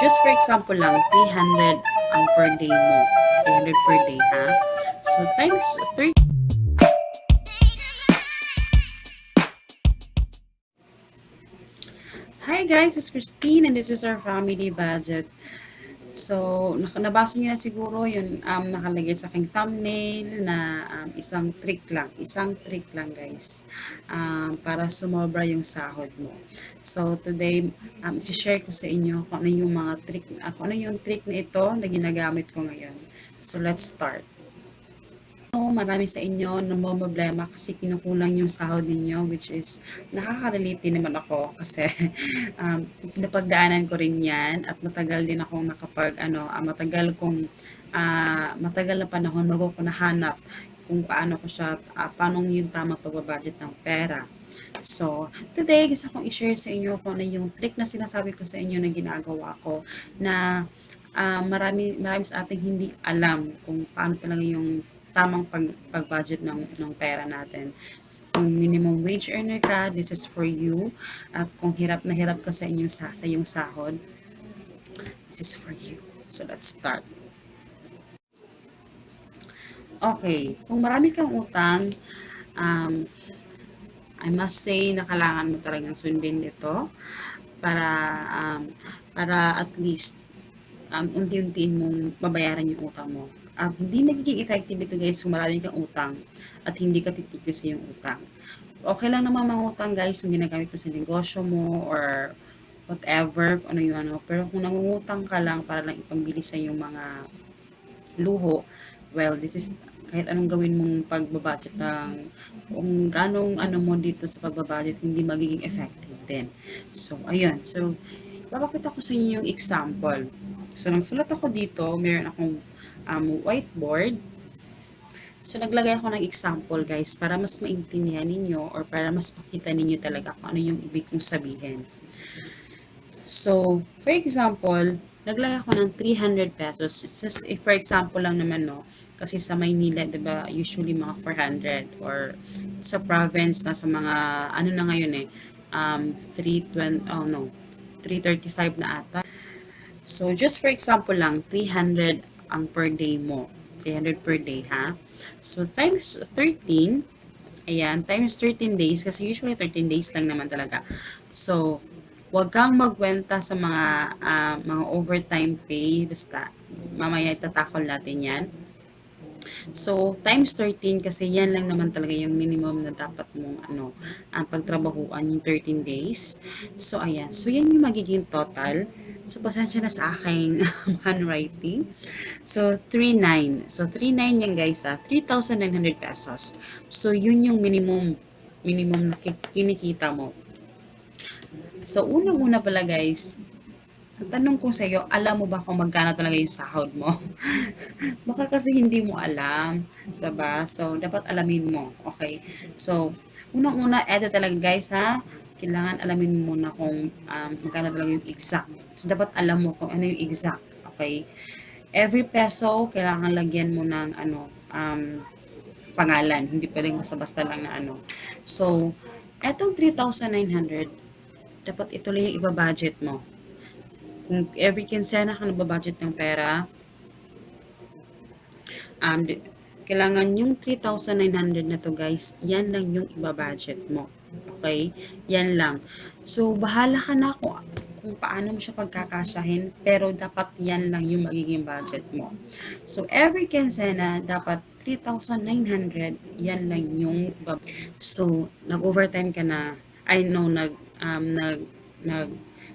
just for example lang, 300 ang per day mo. 300 per day, ha? So, times 30. Hi guys, it's Christine and this is our family budget. So, nabasa niyo na siguro yun, nakalagay sa aking thumbnail na isang trick lang guys, para sumobra yung sahod mo. So, today, isi-share ko sa inyo kung ano yung mga trick, kung ano yung trick na ito na ginagamit ko ngayon. So, let's start. Marami sa inyo na problema kasi kinukulang yung sahod ninyo, which is nakaka-relate din naman ako kasi napagdaanan ko rin yan at matagal din akong matagal na panahon bago ko nahanap kung paano ko siya, paano yung tamang pagbabudget ng pera. So, today gusto kong i-share sa inyo kung ano yung trick na sinasabi ko sa inyo na ginagawa ko na marami sa ating hindi alam kung paano talaga yung tamang pag-budget ng pera natin. So, kung minimum wage earner ka, this is for you. At kung hirap na hirap ka sa iyong sahod, this is for you. So, let's start. Okay, kung marami kang utang, I must say na kailangan mo talagang sundin ito para at least unti-untiin mong babayaran yung utang mo. Hindi nagiging effective ito guys kung marami kang utang at hindi ka titigil sa iyong utang. Okay lang naman mangutang guys kung ginagamit mo sa negosyo mo or whatever, ano yung ano. Pero kung nangungutang ka lang para lang ipambili sa iyong mga luho, well, this is kahit anong gawin mong pagbabudget ng kung ganong ano mo dito sa pagbabudget, hindi magiging effective din. So, ayun. So, papakita ko sa inyo yung example. So, nagsulat ako dito, meron akong whiteboard. So, naglagay ako ng example, guys, para mas maintindihan ninyo or para mas makita ninyo talaga kung ano yung ibig kong sabihin. So, for example, naglagay ako ng 300 pesos. Just, if for example lang naman, no, kasi sa Maynila, diba, usually mga 400 or sa province, na sa mga, ano na ngayon 335 na ata. So, just for example lang, 300 ang per day mo. 300 per day, ha? So, times 13, ayan, times 13 days, kasi usually 13 days lang naman talaga. So, huwag kang magwenta sa mga overtime pay, basta mamaya itatakol natin yan. So, times 13 kasi yan lang naman talaga yung minimum na dapat mong pagtrabahuan yung 13 days. So, ayan. So, yan yung magiging total. So, pasensya na sa aking handwriting. So, 3,900. So, 3,900 yan guys, 3,900 pesos. So, yun yung minimum na kinikita mo. So, unang-una pala guys, ang tanong ko sa iyo, alam mo ba kung magkano talaga yung sahod mo? Baka kasi hindi mo alam, diba? So, dapat alamin mo, okay? So, unang-una, eto talaga guys, ha? Kailangan alamin mo muna kung magkano talaga yung exact. So, dapat alam mo kung ano yung exact, okay? Every peso, kailangan lagyan mo ng pangalan. Hindi pwedeng basta-basta lang na ano. So, etong 3,900, dapat ito lang yung iba-budget mo. Kung every kinsena ka nababudget ng pera, kailangan yung 3,900 na to guys, yan lang yung iba-budget mo. Okay? Yan lang. So, bahala ka na kung paano mo siya pagkakasyahin, pero dapat yan lang yung magiging budget mo. So, every kinsena, dapat 3,900, yan lang yung so, nag-overtime ka na,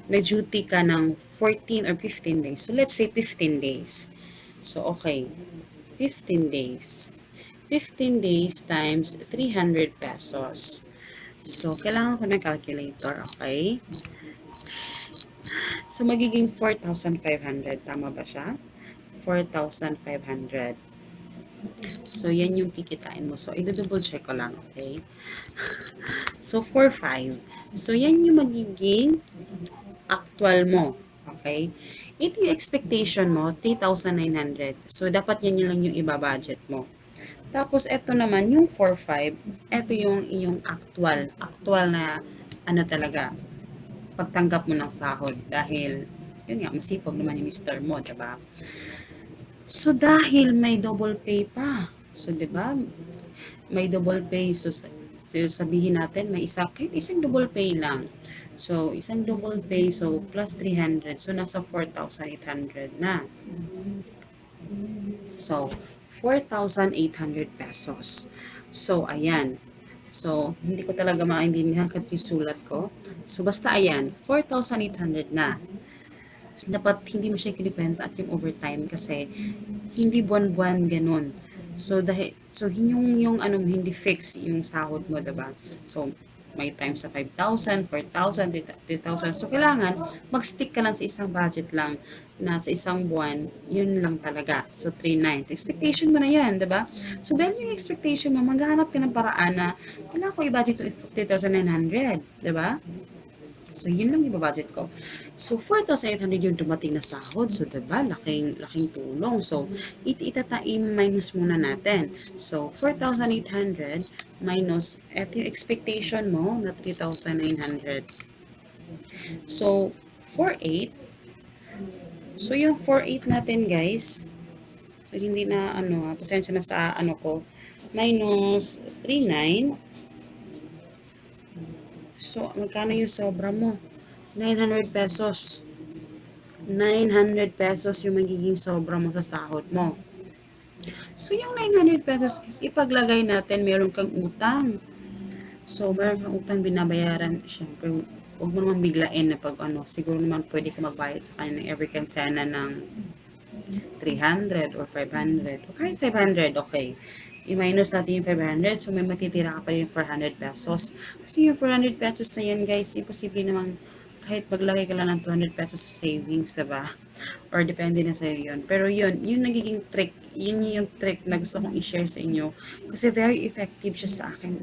nag-duty ka ng 14 or 15 days. So, let's say 15 days. So, okay. 15 days. 15 days times 300 pesos. So, kailangan ko ng calculator, okay? So, magiging 4,500. Tama ba siya? 4,500. So, yan yung kikitain mo. So, i-double check ko lang, okay? So, 4,500. So, yan yung magiging actual mo. Okay? Ito yung expectation mo, 3,900. So, dapat yan lang yung iba-budget mo. Tapos, ito naman, yung 4,500, ito yung iyong actual na, talaga, pagtanggap mo ng sahod. Dahil, yun nga, masipag naman yung mister mo, diba? So, dahil may double pay pa. So, diba? May double pay. So, sabihin natin, may kahit isang double pay lang. So, isang double pay, so, plus 300. So, nasa 4,800 na. So, 4,800 pesos. So, ayan. So, hindi ko talaga maintindihan kahit yung sulat ko. So, basta ayan, 4,800 na. So, dapat hindi mo siya kinikwenta at yung overtime kasi hindi buwan-buwan ganun. So, yung ano, hindi fix yung sahod mo, diba? So, may time sa 5,000, 4,000, 3,000. So, kailangan mag-stick ka lang sa isang budget lang na sa isang buwan, yun lang talaga. So, 3,900. Expectation mo na yan, diba? So, dahil yung expectation mo, maghahanap ka ng paraan na kailangan ko i-budget to 3,900, diba? So, yun lang yung budget ko. So, 4,800 yung dumating na sahod. So, diba? Laking tulong. So, minus muna natin. So, 4,800 minus, eto yung expectation mo na 3,900. So, 4,800. So, yung 4,800 natin, guys. So, hindi na, pasensya na sa, ko. Minus 3,900. So, magkano yung sobra mo? 900 pesos. 900 pesos yung magiging sobra mo sa sahod mo. So, yung 900 pesos, ipaglagay natin, meron kang utang. So, meron kang utang binabayaran. Siyempre, huwag mo naman biglain na pag siguro naman pwede ka magbayad sa kanya ng every cancena ng 300 or 500. O kahit 500, okay. I-minus natin yung 500. So, may matitira ka pa yung 400 pesos. Kasi yung 400 pesos na yan, guys, imposible naman kahit maglagay ka lang ng 200 pesos sa savings, diba? Or depende na sa'yo yun. Pero yun, yung nagiging trick, yun yung trick na gusto kong i-share sa inyo. Kasi very effective siya sa akin.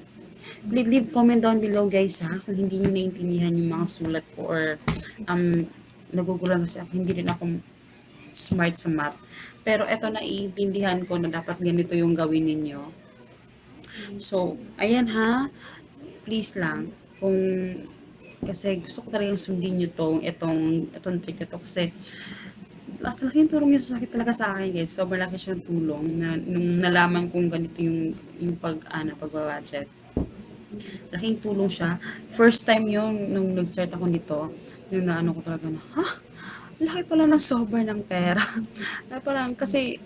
Please leave comment down below, guys, ha? Kung hindi nyo naintindihan yung mga sulat ko or nagugulan kasi ako, hindi din ako smart sa math. Pero eto naiintindihan ko na dapat ganito yung gawin ninyo. So, ayan ha. Please lang. Kasi gusto ko talagang sundin nyo itong trick na to. Kasi, laking tulong yung sakit talaga sa akin, guys. So, malaki siyang tulong na nung nalaman kong ganito yung pagbabudget. Laking tulong siya. First time yun, nung nag-start ako nito, yung naano ko talaga na, laki pala ng sobra ng pera. Parang, kasi,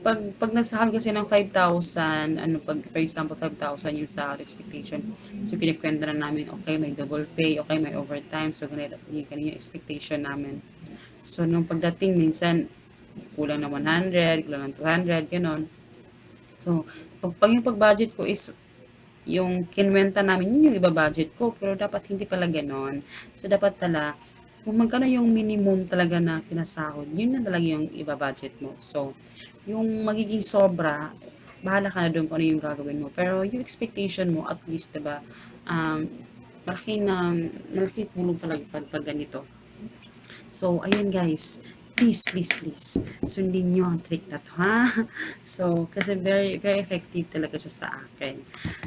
pag nagsahod kasi ng 5,000, pag for example 5,000 yung sa expectation, so pinikwenta na namin, okay, may double pay, okay, may overtime, so ganito yung expectation namin. So nung pagdating minsan kulang ng 100, kulang ng 200, gano'n. So pag yung pag-budget ko is yung kinwenta namin, yun yung iba-budget ko, pero dapat hindi pala gano'n. So dapat pala kung magkano yung minimum talaga na sinasahod, yun na talaga yung iba-budget mo. So, yung magiging sobra, bahala ka na doon kung ano yung gagawin mo. Pero yung expectation mo, at least, diba, malaki tulong talaga pag ganito. So, ayan guys, please, sundin nyo ang trick na to, ha? So, kasi very, very effective talaga siya sa akin.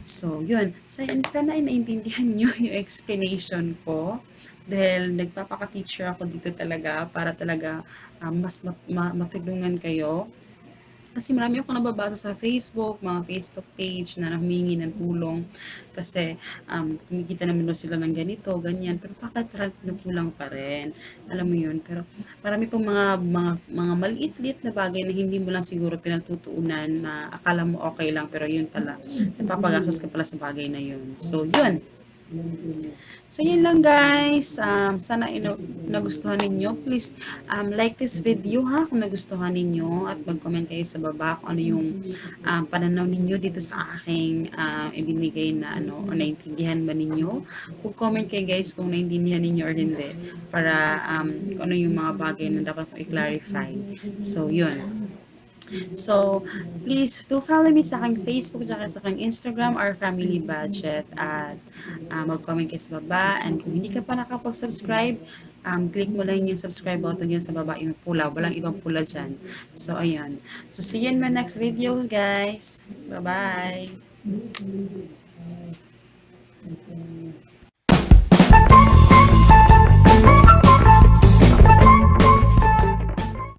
So, yun. Sana ay naintindihan nyo yung explanation ko. Dahil nagpapaka-teacher ako dito talaga para talaga mas matulungan kayo. Kasi marami akong nababasa sa Facebook, mga Facebook page na humingi ng tulong. Kasi kumikita naman daw sila ng ganito, ganyan. Pero bakit parang kulang pa rin? Alam mo yun. Pero marami pong mga maliit-liit na bagay na hindi mo lang siguro pinagtutuunan na akala mo okay lang. Pero yun pala, napapagastos ka pala sa bagay na yun. So yun. So, yun lang guys. Sana nagustuhan ninyo. Please, like this video ha, kung nagustuhan ninyo. At mag-comment kayo sa baba kung ano yung pananaw ninyo dito sa aking ibinigay na o naintindihan ba ninyo. Kung comment kayo guys kung naintindihan ninyo or hindi. Para kung ano yung mga bagay na dapat ko i-clarify. So, yun. So, please do follow me sa aking Facebook at sa aking Instagram, OURFAMILYBUDGET, at mag-comment kayo sa baba. And kung hindi ka pa nakapag-subscribe, click mo lang yung subscribe button yan sa baba, yung pula. Walang ibang pula dyan. So, ayan. So, see you in my next video, guys. Bye-bye!